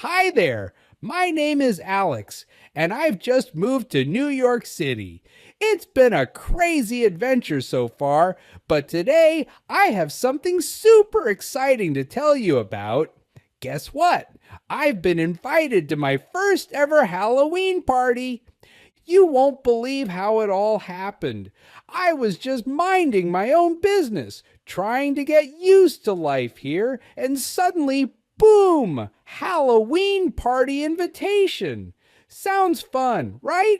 Hi there. My name is Alex, and I've just moved to New York City. It's been a crazy adventure so far, but today I have something super exciting to tell you about. Guess what? I've been invited to my first ever Halloween party. You won't believe how it all happened. I was just minding my own business, trying to get used to life here, and suddenly, boom! Halloween party invitation. Sounds fun, right?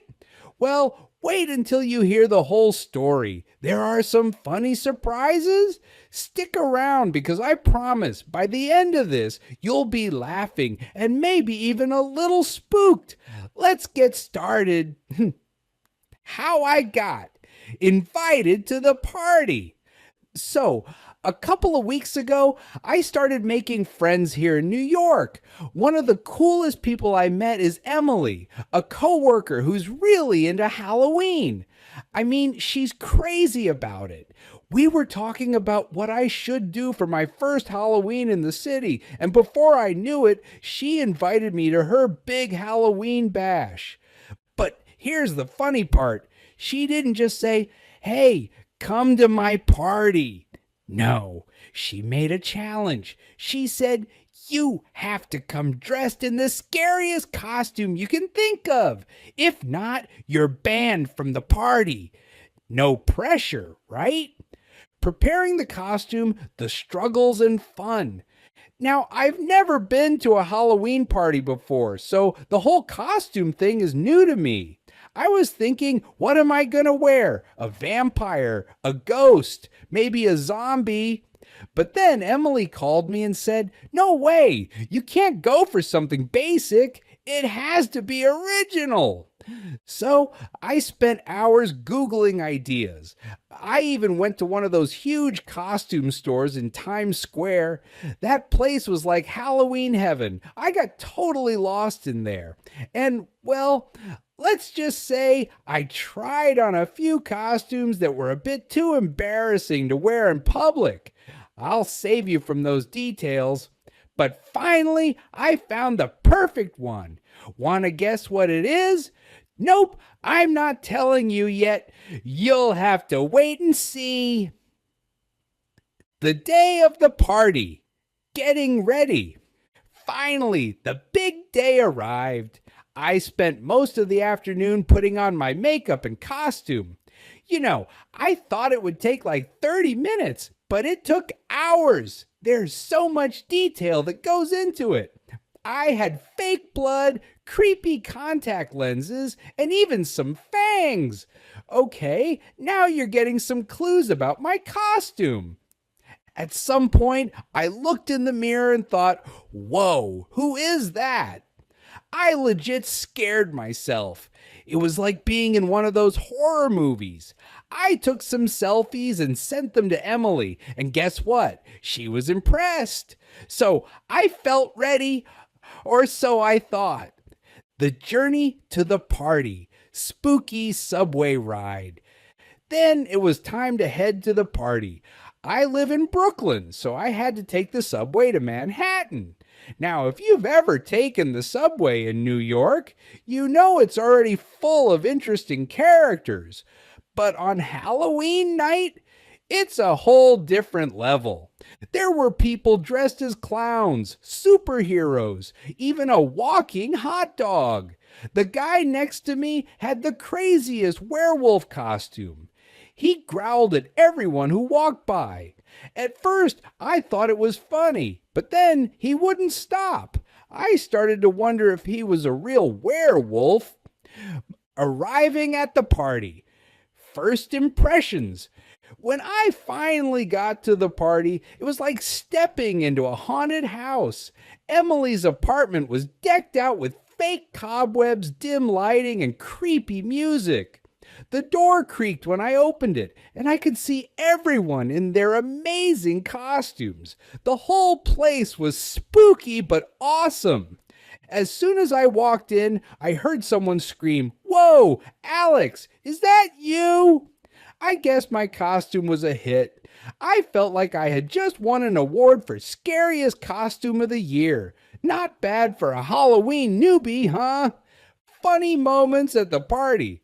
Well, wait until you hear the whole story. There are some funny surprises. Stick around because I promise by the end of this, you'll be laughing and maybe even a little spooked. Let's get started. How I got invited to the party. So, a couple of weeks ago, I started making friends here in New York. One of the coolest people I met is Emily, a coworker who's really into Halloween. I mean, she's crazy about it. We were talking about what I should do for my first Halloween in the city, and before I knew it, she invited me to her big Halloween bash. But here's the funny part. She didn't just say, "Hey, come to my party." No, she made a challenge. She said, "You have to come dressed in the scariest costume you can think of. If not, you're banned from the party." No pressure, right? Preparing the costume, the struggles and fun. Now, I've never been to a Halloween party before, so the whole costume thing is new to me. I was thinking, what am I going to wear? A vampire, a ghost, maybe a zombie? But then Emily called me and said, "No way, you can't go for something basic. It has to be original." So I spent hours Googling ideas. I even went to one of those huge costume stores in Times Square. That place was like Halloween heaven. I got totally lost in there. And, well, let's just say I tried on a few costumes that were a bit too embarrassing to wear in public. I'll save you from those details. But finally, I found the perfect one. Want to guess what it is? Nope, I'm not telling you yet. You'll have to wait and see. The day of the party. Getting ready. Finally, the big day arrived. I spent most of the afternoon putting on my makeup and costume. I thought it would take like 30 minutes, but it took hours. There's so much detail that goes into it. I had fake blood, creepy contact lenses, and even some fangs. Okay, now you're getting some clues about my costume. At some point, I looked in the mirror and thought, whoa, who is that? I legit scared myself. It was like being in one of those horror movies. I took some selfies and sent them to Emily, and guess what? She was impressed. So I felt ready, or so I thought. The journey to the party, spooky subway ride. Then it was time to head to the party. I live in Brooklyn, so I had to take the subway to Manhattan. Now, if you've ever taken the subway in New York, you know it's already full of interesting characters. But on Halloween night, it's a whole different level. There were people dressed as clowns, superheroes, even a walking hot dog. The guy next to me had the craziest werewolf costume. He growled at everyone who walked by. At first, I thought it was funny, but then he wouldn't stop. I started to wonder if he was a real werewolf. Arriving at the party. First impressions. When I finally got to the party, it was like stepping into a haunted house. Emily's apartment was decked out with fake cobwebs, dim lighting, and creepy music. The door creaked when I opened it, and I could see everyone in their amazing costumes. The whole place was spooky but awesome. As soon as I walked in, I heard someone scream, "Whoa, Alex, is that you?" I guess my costume was a hit. I felt like I had just won an award for scariest costume of the year. Not bad for a Halloween newbie, huh? Funny moments at the party.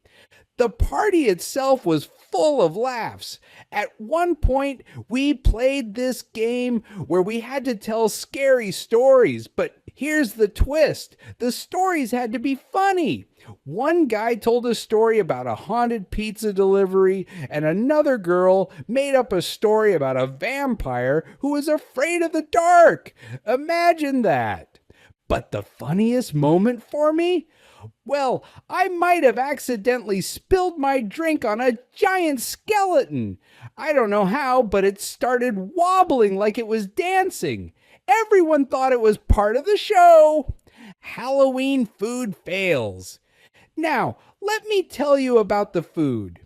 The party itself was full of laughs. At one point, we played this game where we had to tell scary stories, but here's the twist: the stories had to be funny. One guy told a story about a haunted pizza delivery, and another girl made up a story about a vampire who was afraid of the dark. Imagine that. But the funniest moment for me? Well, I might have accidentally spilled my drink on a giant skeleton. I don't know how, but it started wobbling like it was dancing. Everyone thought it was part of the show. Halloween food fails. Now, let me tell you about the food.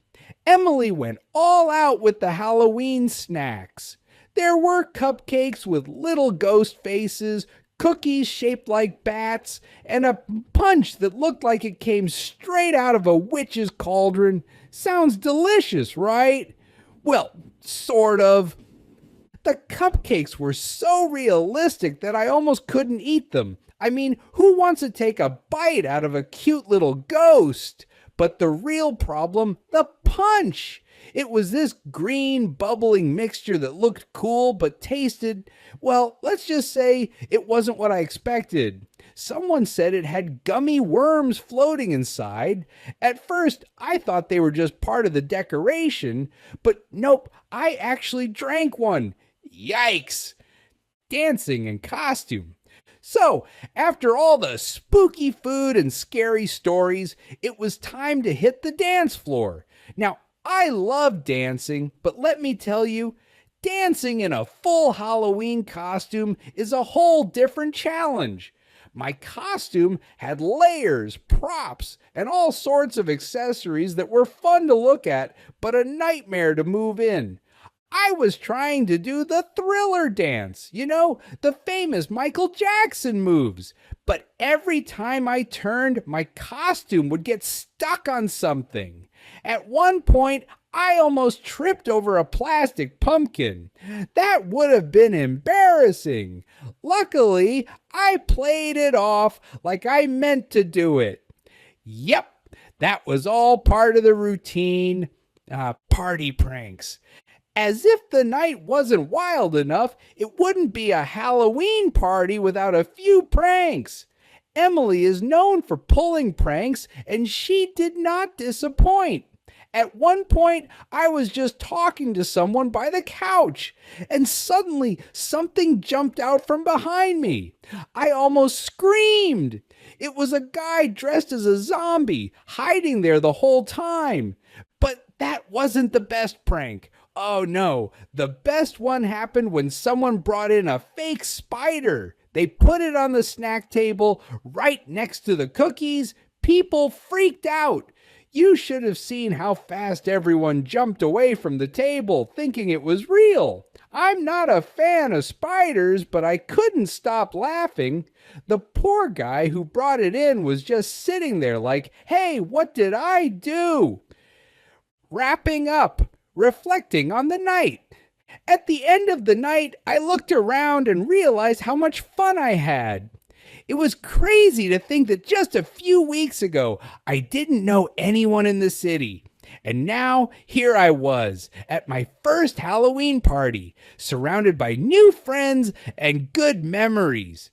Emily went all out with the Halloween snacks. There were cupcakes with little ghost faces, cookies shaped like bats, and a punch that looked like it came straight out of a witch's cauldron. Sounds delicious, right? Well, sort of. The cupcakes were so realistic that I almost couldn't eat them. I mean, who wants to take a bite out of a cute little ghost? But the real problem, the punch. It was this green, bubbling mixture that looked cool but tasted, well, let's just say it wasn't what I expected. Someone said it had gummy worms floating inside. At first, I thought they were just part of the decoration, but nope, I actually drank one. Yikes! Dancing in costume. So, after all the spooky food and scary stories, it was time to hit the dance floor. Now, I love dancing, but let me tell you, dancing in a full Halloween costume is a whole different challenge. My costume had layers, props, and all sorts of accessories that were fun to look at, but a nightmare to move in. I was trying to do the Thriller dance, the famous Michael Jackson moves. But every time I turned, my costume would get stuck on something. At one point, I almost tripped over a plastic pumpkin. That would have been embarrassing. Luckily, I played it off like I meant to do it. Yep, that was all part of the routine. Party pranks. As if the night wasn't wild enough, it wouldn't be a Halloween party without a few pranks. Emily is known for pulling pranks, and she did not disappoint. At one point, I was just talking to someone by the couch, and suddenly something jumped out from behind me. I almost screamed. It was a guy dressed as a zombie, hiding there the whole time. But that wasn't the best prank. Oh no, the best one happened when someone brought in a fake spider. They put it on the snack table right next to the cookies. People freaked out. You should have seen how fast everyone jumped away from the table, thinking it was real. I'm not a fan of spiders, but I couldn't stop laughing. The poor guy who brought it in was just sitting there like, hey, what did I do? Wrapping up. Reflecting on the night. At the end of the night, I looked around and realized how much fun I had. It was crazy to think that just a few weeks ago, I didn't know anyone in the city. And now, here I was, at my first Halloween party, surrounded by new friends and good memories.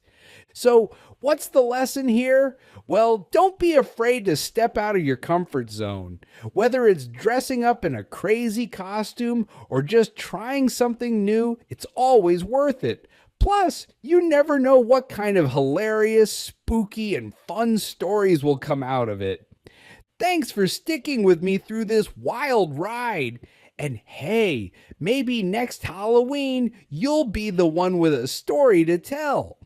So, what's the lesson here? Well, don't be afraid to step out of your comfort zone. Whether it's dressing up in a crazy costume or just trying something new, it's always worth it. Plus, you never know what kind of hilarious, spooky, and fun stories will come out of it. Thanks for sticking with me through this wild ride. And hey, maybe next Halloween, you'll be the one with a story to tell.